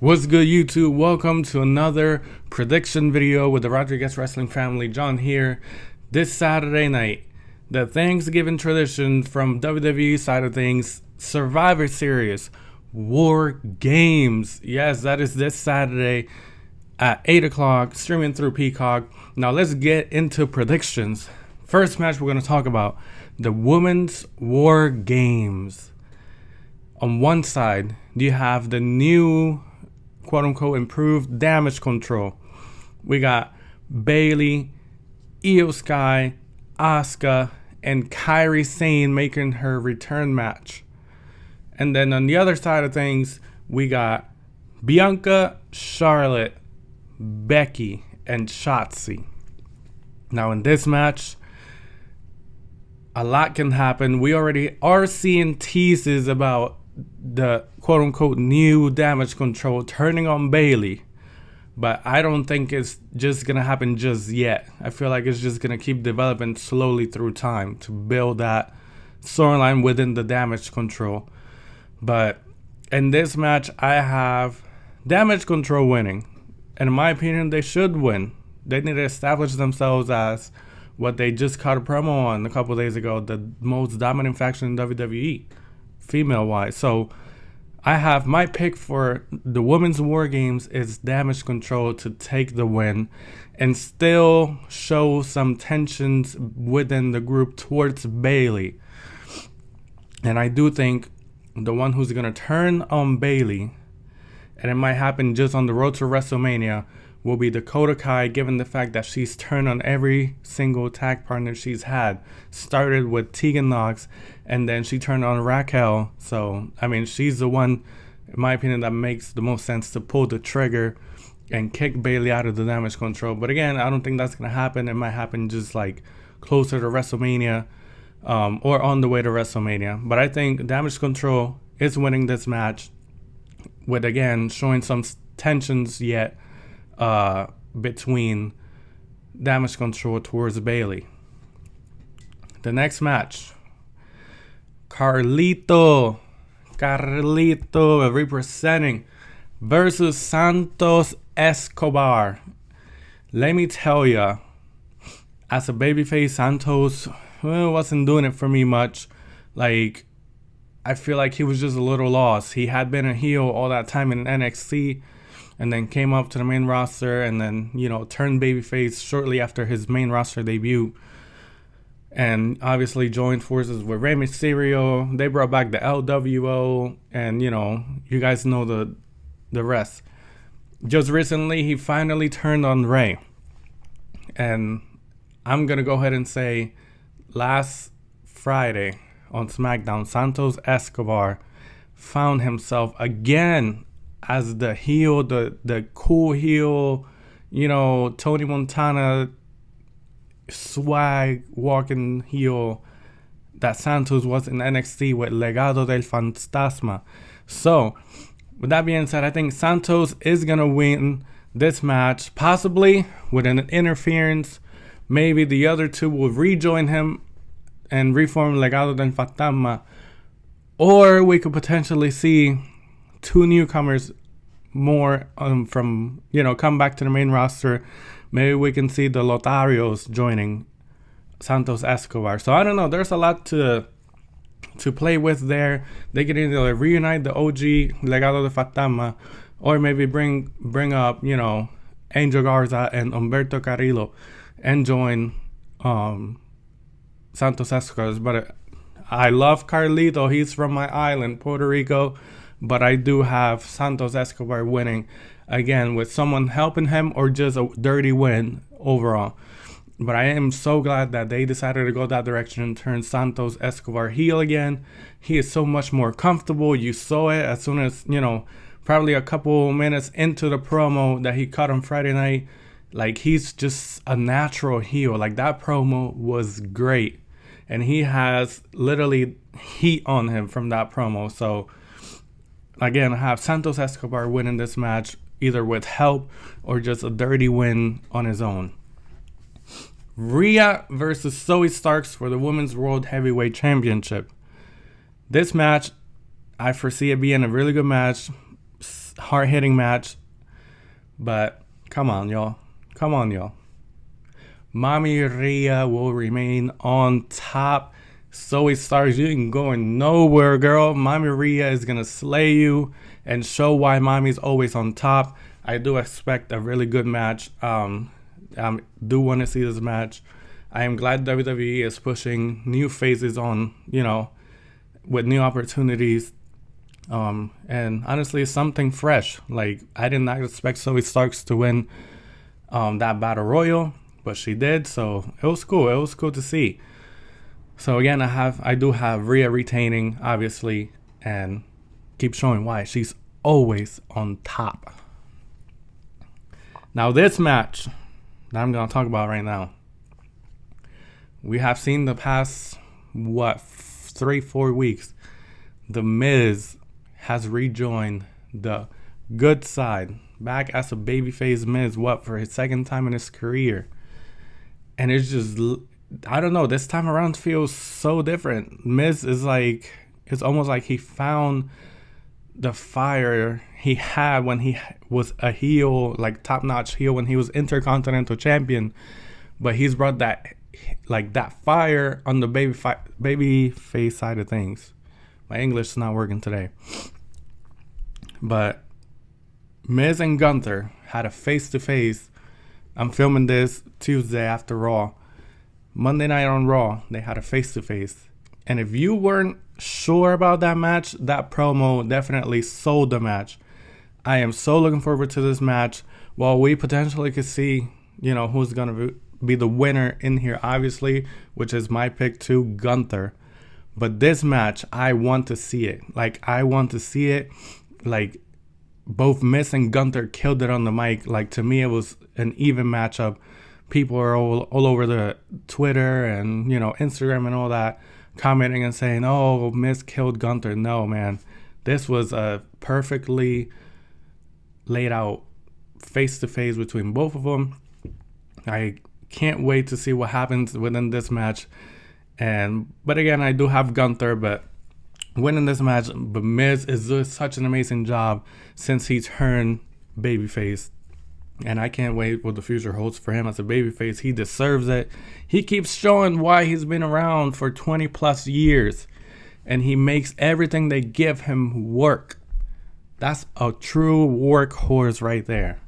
What's good, YouTube? Welcome to another prediction video with the Rodriguez Wrestling family. John here. This Saturday night, the Thanksgiving tradition from WWE side of things, Survivor Series, War Games. Yes, that is this Saturday at 8 o'clock, streaming through Peacock. Now let's get into predictions. First match we're going to talk about, the Women's War Games. On one side, you have the new quote-unquote improved damage control. We got Bayley, Io Sky, Asuka, and Kairi Sane making her return match. And then on the other side of things, we got Bianca, Charlotte, Becky, and Shotzi. Now in this match, a lot can happen. We already are seeing teases about the quote-unquote new damage control turning on Bayley, but I don't think it's just gonna happen just yet. I feel like it's just gonna keep developing slowly through time to build that storyline within the damage control. But in this match, I have damage control winning, and in my opinion, they should win. They need to establish themselves as what they just cut a promo on a couple days ago, the most dominant faction in WWE, female-wise. So I have my pick for the Women's War Games is damage control to take the win and still show some tensions within the group towards Bayley. And I do think the one who's going to turn on Bayley, and it might happen just on the road to WrestleMania, will be Dakota Kai, given the fact that she's turned on every single tag partner she's had. Started with Tegan Nox, and then she turned on Raquel. So, I mean, she's the one, in my opinion, that makes the most sense to pull the trigger and kick Bayley out of the damage control. But again, I don't think that's going to happen. It might happen just like closer to WrestleMania or on the way to WrestleMania. But I think damage control is winning this match with, again, showing some tensions yet between damage control towards Bayley. The next match, Carito representing versus Santos Escobar. Let me tell ya, as a babyface, Santos wasn't doing it for me much. Like, I feel like he was just a little lost. He had been a heel all that time in NXT, and then came up to the main roster, and then, turned babyface shortly after his main roster debut. And obviously joined forces with Rey Mysterio. They brought back the LWO, and, you guys know the rest. Just recently, he finally turned on Rey. And I'm going to go ahead and say, last Friday on SmackDown, Santos Escobar found himself again as the heel, the cool heel, Tony Montana swag walking heel that Santos was in NXT with Legado del Fantasma. So, with that being said, I think Santos is going to win this match, possibly with an interference. Maybe the other two will rejoin him and reform Legado del Fantasma. Or we could potentially see two newcomers more from come back to the main roster. Maybe we can see the Lotharios joining Santos Escobar. So I don't know, there's a lot to play with there. They can either reunite the OG Legado de Fantasma, or maybe bring up Angel Garza and Humberto Carrillo and join Santos Escobar. But I love Carlito. He's from my island, Puerto Rico. But I do have Santos Escobar winning, again, with someone helping him or just a dirty win overall. But I am so glad that they decided to go that direction and turn Santos Escobar heel again. He is so much more comfortable. You saw it as soon as, probably a couple minutes into the promo that he cut on Friday night. Like, he's just a natural heel. Like, that promo was great. And he has literally heat on him from that promo. So, again, I have Santos Escobar winning this match, either with help or just a dirty win on his own. Rhea versus Zoe Starks for the Women's World Heavyweight Championship. This match, I foresee it being a really good match. hard-hitting match. But come on, y'all. Come on, y'all. Mommy Rhea will remain on top. Zoe Starks, you ain't going nowhere, girl. Mommy Rhea is going to slay you and show why Mommy's always on top. I do expect a really good match. I do want to see this match. I am glad WWE is pushing new phases on, with new opportunities. And honestly, it's something fresh. Like, I did not expect Zoe Starks to win that Battle Royal, but she did, so it was cool. It was cool to see. So again, I do have Rhea retaining, obviously, and keep showing why she's always on top. Now this match that I'm going to talk about right now, we have seen the past, 3-4 weeks, The Miz has rejoined the good side, back as a babyface Miz, for his second time in his career. And it's just, I don't know, this time around feels so different. Miz is like, it's almost like he found the fire he had when he was a heel, like top-notch heel, when he was Intercontinental Champion. But he's brought that fire on the baby face side of things. My English is not working today. But Miz and Gunther had a face-to-face. I'm filming this Tuesday after Raw. Monday night on Raw, they had a face-to-face. And if you weren't sure about that match, that promo definitely sold the match. I am so looking forward to this match. While we potentially could see, who's going to be the winner in here, obviously, which is my pick too, Gunther. But this match, I want to see it. I want to see it. Both Miz and Gunther killed it on the mic. To me, it was an even matchup. People are all over the Twitter and, Instagram and all that, commenting and saying, oh, Miz killed Gunther. No, man. This was a perfectly laid out face-to-face between both of them. I can't wait to see what happens within this match. But again, I do have Gunther, but winning this match, but Miz is doing such an amazing job since he turned babyface. And I can't wait what the future holds for him as a babyface. He deserves it. He keeps showing why he's been around for 20 plus years. And he makes everything they give him work. That's a true workhorse right there.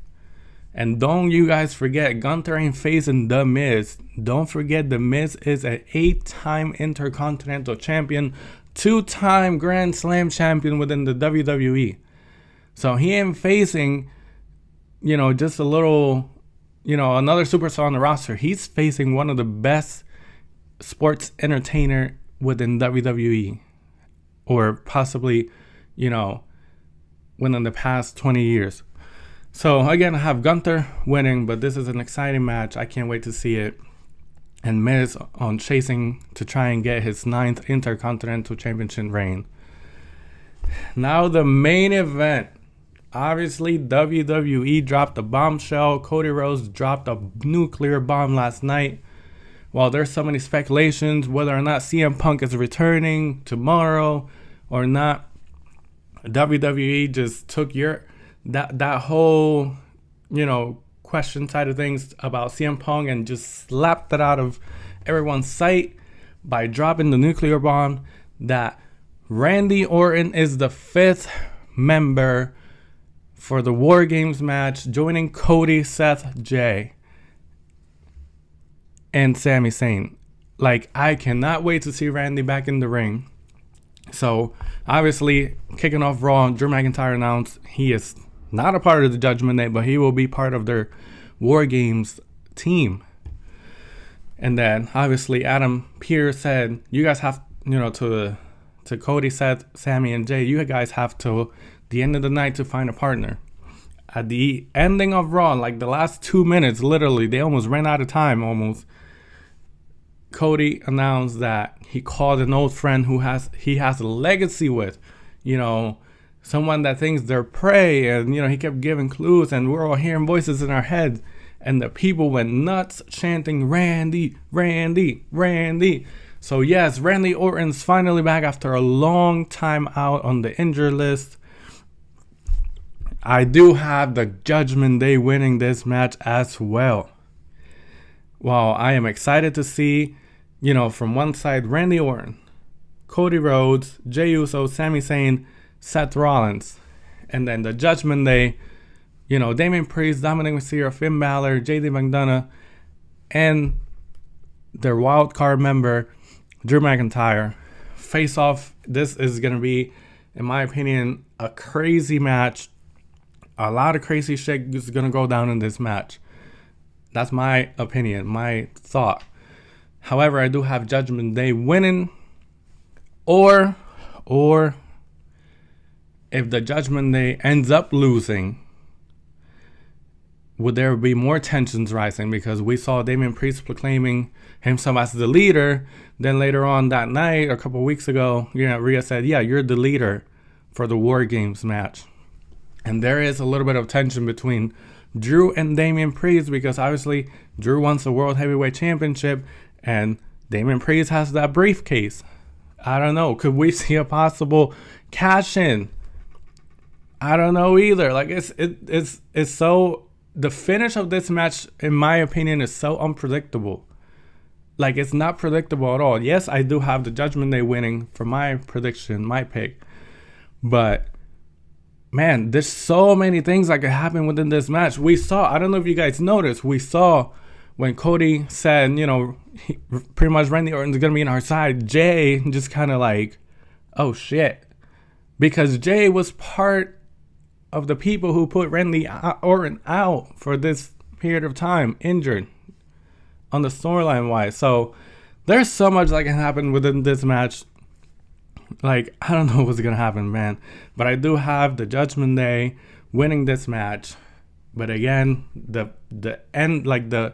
And don't you guys forget, Gunther ain't facing The Miz. Don't forget, The Miz is an 8-time Intercontinental Champion, 2-time Grand Slam Champion within the WWE. So he ain't facing, just a little, another superstar on the roster. He's facing one of the best sports entertainer within WWE. Or possibly, within the past 20 years. So again, I have Gunther winning, but this is an exciting match. I can't wait to see it. And Miz on chasing to try and get his 9th Intercontinental Championship reign. Now the main event. Obviously, WWE dropped a bombshell. Cody Rhodes dropped a nuclear bomb last night. While there's so many speculations whether or not CM Punk is returning tomorrow or not, WWE just took that whole, question side of things about CM Punk and just slapped it out of everyone's sight by dropping the nuclear bomb that Randy Orton is the 5th member for the War Games match, joining Cody, Seth, Jay, and Sami Zayn. I cannot wait to see Randy back in the ring. So, obviously, kicking off Raw, Drew McIntyre announced he is not a part of the Judgment Day, but he will be part of their War Games team. And then, obviously, Adam Pearce said, you guys have, to Cody, Seth, Sami, and Jay, you guys have to the end of the night to find a partner. At the ending of Raw, the last 2 minutes, literally, they almost ran out of time, almost. Cody announced that he called an old friend he has a legacy with, someone that thinks they're prey, and he kept giving clues, and we're all hearing voices in our head, and the people went nuts chanting Randy, Randy, Randy. So yes, Randy Orton's finally back after a long time out on the injured list. I do have the Judgment Day winning this match as well. Well, I am excited to see, from one side, Randy Orton, Cody Rhodes, Jey Uso, Sami Zayn, Seth Rollins. And then the Judgment Day, Damian Priest, Dominic Mysterio, Finn Balor, JD McDonough, and their wild card member, Drew McIntyre, face off. This is going to be, in my opinion, a crazy match. A lot of crazy shit is going to go down in this match. That's my opinion, my thought. However, I do have Judgment Day winning. Or if the Judgment Day ends up losing, would there be more tensions rising? Because we saw Damian Priest proclaiming himself as the leader. Then later on that night, a couple weeks ago, Rhea said, yeah, you're the leader for the War Games match. And there is a little bit of tension between Drew and Damian Priest, because obviously Drew wants the World Heavyweight Championship and Damian Priest has that briefcase. I don't know. Could we see a possible cash in? I don't know either. Like it's so, the finish of this match, in my opinion, is so unpredictable. Like, it's not predictable at all. Yes, I do have the Judgment Day winning for my prediction, my pick. But, man, there's so many things that could happen within this match. We saw, I don't know if you guys noticed, we saw when Cody said, pretty much Randy Orton's going to be on our side, Jay just kind of like, oh, shit. Because Jay was part of the people who put Randy Orton out for this period of time, injured on the storyline wise. So there's so much that can happen within this match. Like, I don't know what's gonna happen, man. But I do have the Judgment Day winning this match. But again, the end, like the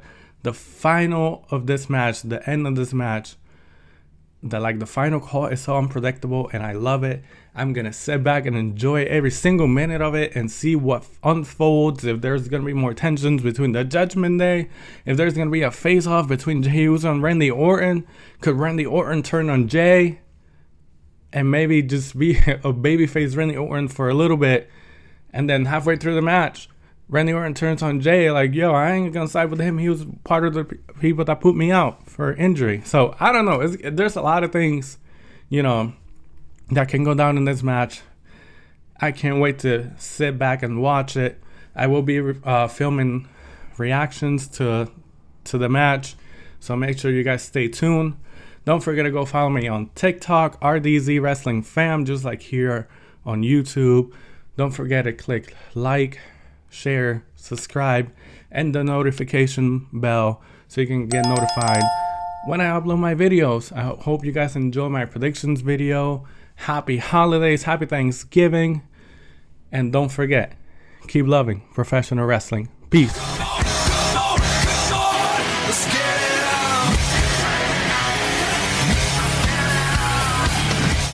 final of this match, the end of this match, the final call is so unpredictable, and I love it. I'm gonna sit back and enjoy every single minute of it and see what unfolds. If there's gonna be more tensions between the Judgment Day, if there's gonna be a face-off between Jey Uso and Randy Orton, could Randy Orton turn on Jay and maybe just be a babyface Randy Orton for a little bit, and then halfway through the match, Randy Orton turns on Jay like, yo, I ain't gonna side with him. He was part of the people that put me out for injury. So I don't know. There's a lot of things, that can go down in this match. I can't wait to sit back and watch it. I will be filming reactions to the match, so make sure you guys stay tuned. Don't forget to go follow me on TikTok, RDZ Wrestling Fam, just like here on YouTube. Don't forget to click like, share, subscribe, and the notification bell so you can get notified when I upload my videos. I hope you guys enjoy my predictions video. Happy holidays, happy Thanksgiving, and don't forget, keep loving professional wrestling. Peace.